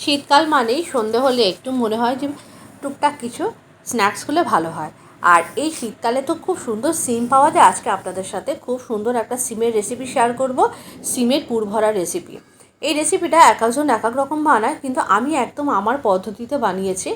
শীতকাল মানেই সন্ধে হলে একটু মনে হয় যে টুকটাক কিছু স্ন্যাক্স হলে ভালো হয়। আর এই শীতকালে তো খুব সুন্দর সিম পাওয়া যায়। আজকে আপনাদের সাথে খুব সুন্দর একটা সিমের রেসিপি শেয়ার করব, সিমের পুরভরা রেসিপি। এই রেসিপিটা এক একজন এক এক রকম বানায়, কিন্তু আমি একদম আমার পদ্ধতিতে বানিয়েছি।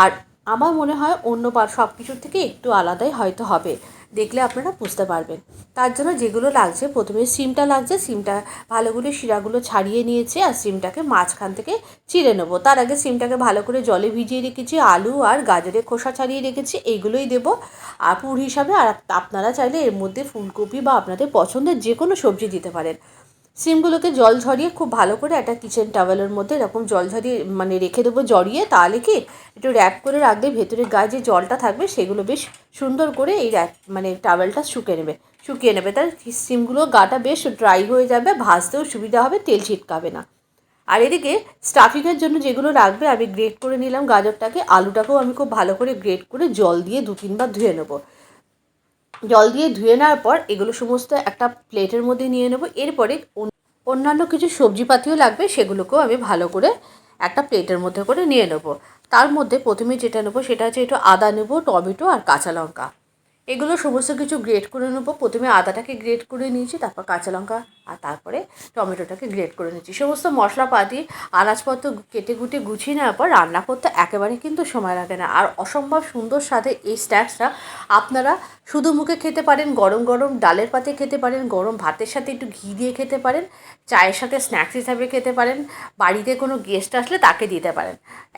আর আমার মনে হয় অন্য সব কিছুর থেকে একটু আলাদাই হয়তো হবে, দেখলে আপনারা বুঝতে পারবেন। তার জন্য যেগুলো লাগছে, প্রথমে সিমটা লাগছে। সিমটা ভালো করে শিরাগুলো ছাড়িয়ে নিয়েছি, আর সিমটাকে মাঝখান থেকে চিড়ে নেবো। তার আগে সিমটাকে ভালো করে জলে ভিজিয়ে রেখেছি, আলু আর গাজরের খোসা ছাড়িয়ে রেখেছি, এইগুলোই দেবো আর পুর হিসাবে। আর আপনারা চাইলে এর মধ্যে ফুলকপি বা আপনাদের পছন্দের যে কোনো সবজি দিতে পারেন। সিমগুলোকে জল ঝরিয়ে খুব ভালো করে একটা কিচেন টাওয়েলের মধ্যে এরকম জল ঝরিয়ে রেখে দেবো জড়িয়ে। তাহলে কি একটু র্যাপ করে রাখলে ভেতরে গায়ে যে জলটা থাকবে সেগুলো বেশ সুন্দর করে এই টাওয়েলটা শুকিয়ে নেবে। তার সিমগুলো গাটা বেশ ড্রাই হয়ে যাবে, ভাজতেও সুবিধা হবে, তেল ছিটকাবে না। আর এদিকে স্টাফিংয়ের জন্য যেগুলো রাখবে আমি গ্রেট করে নিলাম গাজরটাকে, আলুটাকেও আমি খুব ভালো করে গ্রেট করে জল দিয়ে 2-3 বার ধুয়ে নেবো। জল দিয়ে ধুয়ে নেওয়ার পর এগুলো সমস্ত একটা প্লেটের মধ্যে নিয়ে নেবো। এরপরে অন্যান্য কিছু সবজিপাতিও লাগবে, সেগুলোকেও আমি ভালো করে একটা প্লেটের মধ্যে করে নিয়ে নেবো। তার মধ্যে প্রথমে যেটা নেবো সেটা হচ্ছে একটু আদা নেবো, টমেটো আর কাঁচা লঙ্কা। এগুলো সমস্ত কিছু গ্রেট করে নেবো। প্রথমে আদাটাকে গ্রেট করে নিয়েছি, তারপর কাঁচা লঙ্কা আর তারপরে টমেটোটাকে গ্রেট করে নিচ্ছি। সমস্ত মশলাপাতি আনাজপত্র কেটে কুটে গুছিয়ে নেওয়ার পর রান্না করতে একেবারে কিন্তু সময় লাগে না। আর অসম্ভব সুন্দর স্বাদে এই স্ন্যাক্সটা আপনারা শুধু মুখে খেতে পারেন, গরম গরম ডালের পাতে খেতে পারেন, গরম ভাতের সাথে একটু ঘি দিয়ে খেতে পারেন, চায়ের সাথে স্ন্যাক্স হিসাবে খেতে পারেন, বাড়িতে কোনো গেস্ট আসলে তাকে দিতে পারেন।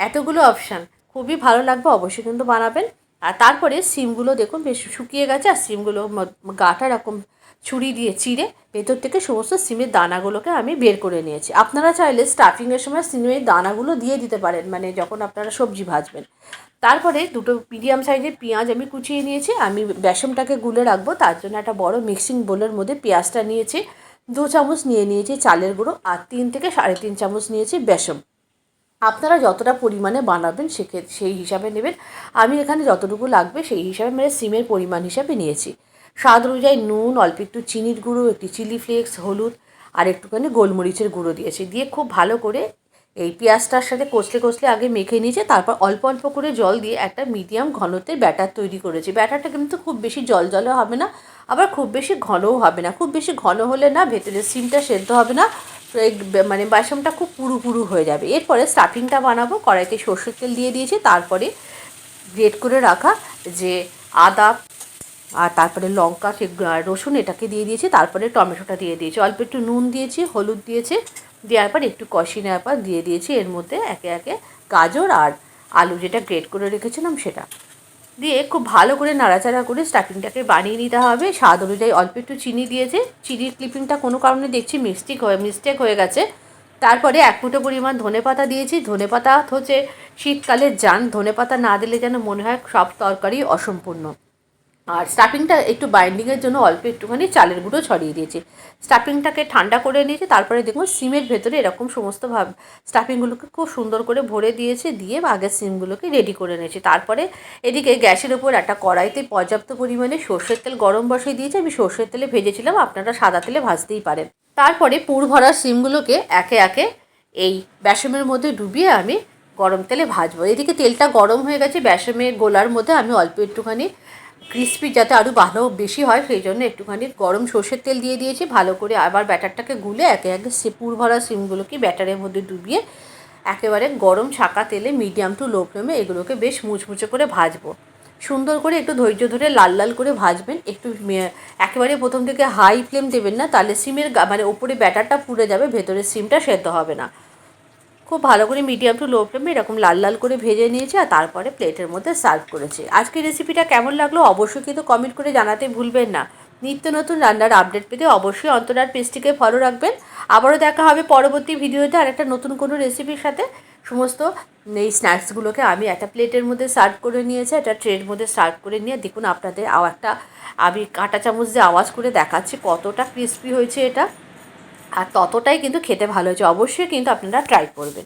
এতগুলো অপশান, খুবই ভালো লাগবে, অবশ্যই কিন্তু বানাবেন। আর তারপরে সিমগুলো দেখুন বেশ শুকিয়ে গেছে, আর সিমগুলো গাটা এরকম ছুরি দিয়ে চিড়ে ভেতর থেকে সমস্ত সিমের দানাগুলোকে আমি বের করে নিয়েছি। আপনারা চাইলে স্টাফিংয়ের সময় সিমের দানাগুলো দিয়ে দিতে পারেন, যখন আপনারা সবজি ভাজবেন। তারপরে দুটো মিডিয়াম সাইজের পেঁয়াজ আমি কুচিয়ে নিয়েছি। আমি বেসনটাকে গুলে রাখবো, তার জন্য একটা বড় মিক্সিং বোলের মধ্যে পেঁয়াজটা নিয়েছি। 2 চামচ নিয়ে নিয়েছি চালের গুঁড়ো, আর 3 থেকে 3.5 চামচ নিয়েছি বেসন। আপনারা যতটা পরিমাণে বানাবেন সেই হিসাবে নেবেন। আমি এখানে যতটুকু লাগবে সেই হিসাবে সিমের পরিমাণ হিসাবে নিয়েছি। স্বাদ অনুযায়ী নুন, অল্প একটু চিনির গুঁড়ো, একটু চিলি ফ্লেক্স, হলুদ আর একটুখানি গোলমরিচের গুঁড়ো দিয়েছি। দিয়ে খুব ভালো করে এই পেঁয়াজটার সাথে কষলে আগে মেখে নিয়েছে। তারপর অল্প অল্প করে জল দিয়ে একটা মিডিয়াম ঘনত্বের ব্যাটার তৈরি করেছি। ব্যাটারটা কিন্তু খুব বেশি জল হবে না, আবার খুব বেশি ঘনও হবে না। খুব বেশি ঘন হলে না ভেতরে সিমটা সেদ্ধ হবে না, বেসনটা খুব পুরু পুরু হয়ে যাবে। এরপরে স্টাফিংটা বানাবো। কড়াইতে সর্ষের তেল দিয়ে দিয়েছি, তারপরে গ্রেট করে রাখা যে আদা আর তারপরে লঙ্কা, রসুন এটাকে দিয়ে দিয়েছি। তারপরে টমেটোটা দিয়ে দিয়েছি, অল্প একটু নুন দিয়েছি, হলুদ দিয়েছি। দেওয়ার পর একটু কষিয়ে নেওয়ার পর দিয়ে দিয়েছি এর মধ্যে একে একে গাজর আর আলু যেটা গ্রেট করে রেখেছিলাম সেটা দিয়ে খুব ভালো করে নাড়াচাড়া করে স্টাফিংটাকে বানিয়ে নিতে হবে। স্বাদ অনুযায়ী অল্প একটু চিনি দিয়েছে। চিনির ক্লিপিংটা কোনো কারণে দেখছি মিস্টেক হয়ে গেছে। তারপরে 1 মুঠো পরিমাণ ধনেপাতা দিয়েছি। ধনেপাতা হচ্ছে শীতকালের জান, ধনেপাতা না দিলে যেন মনে হয় সব তরকারি অসম্পূর্ণ। আর স্টাফিংটা একটু বাইন্ডিংয়ের জন্য অল্প একটুখানি চালের গুঁড়ো ছড়িয়ে দিয়েছি। স্টাফিংটাকে ঠান্ডা করে নিয়েছি। তারপরে দেখুন সিমের ভেতরে এরকম সমস্ত স্টাফিংগুলোকে খুব সুন্দর করে ভরে দিয়েছি, দিয়ে আগে সিমগুলোকে রেডি করে নিয়েছি। তারপরে এদিকে গ্যাসের ওপর একটা কড়াইতে পর্যাপ্ত পরিমাণে সর্ষের তেল গরম বসিয়ে দিয়েছি। আমি সর্ষের তেলে ভেজেছিলাম, আপনারা সাদা তেলে ভাজতেই পারেন। তারপরে পুর ভরা সিমগুলোকে একে একে এই বেসনের মধ্যে ডুবিয়ে আমি গরম তেলে ভাজবো। এদিকে তেলটা গরম হয়ে গেছে। বেসনের গোলার মধ্যে আমি অল্প একটুখানি ক্রিস্পি যাতে আরও ভালো বেশি হয় সেই জন্য একটুখানি গরম সর্ষের তেল দিয়ে দিয়েছি। ভালো করে আবার ব্যাটারটাকে গুলে একে একে পুর ভরা সিমগুলোকে ব্যাটারের মধ্যে ডুবিয়ে একেবারে গরম ছাকা তেলে মিডিয়াম টু লো ফ্লেমে এগুলোকে বেশ মুচমুচে করে ভাজবো। সুন্দর করে একটু ধৈর্য ধরে লাল লাল করে ভাজবেন। একটু একেবারে প্রথম থেকে হাই ফ্লেম দেবেন না, তাহলে সিমের ওপরে ব্যাটারটা পুড়ে যাবে, ভেতরে সিমটা সেদ্ধ হবে না। খুব ভালো করে মিডিয়াম টু লো ফ্লেমে এরকম লাল লাল করে ভেজে নিয়েছি, আর তারপরে প্লেটের মধ্যে সার্ভ করেছি। আজকের রেসিপিটা কেমন লাগলো অবশ্যই কিন্তু কমেন্ট করে জানাতে ভুলবেন না। নিত্য নতুন রান্নার আপডেট পেতে অবশ্যই অন্তরার পেজটিকে ফলো রাখবেন। আবারও দেখা হবে পরবর্তী ভিডিওতে আর একটা নতুন কোনো রেসিপির সাথে। সমস্ত এই স্ন্যাক্সগুলোকে আমি একটা প্লেটের মধ্যে সার্ভ করে নিয়েছি, একটা ট্রের মধ্যে সার্ভ করে নিয়ে দেখুন আপনাদের আমি কাঁটা চামচ দিয়ে আওয়াজ করে দেখাচ্ছি কতটা ক্রিস্পি হয়েছে এটা, আর ততটাই কিন্তু খেতে ভালো হয়েছে। অবশ্যই কিন্তু আপনারা ট্রাই করবেন।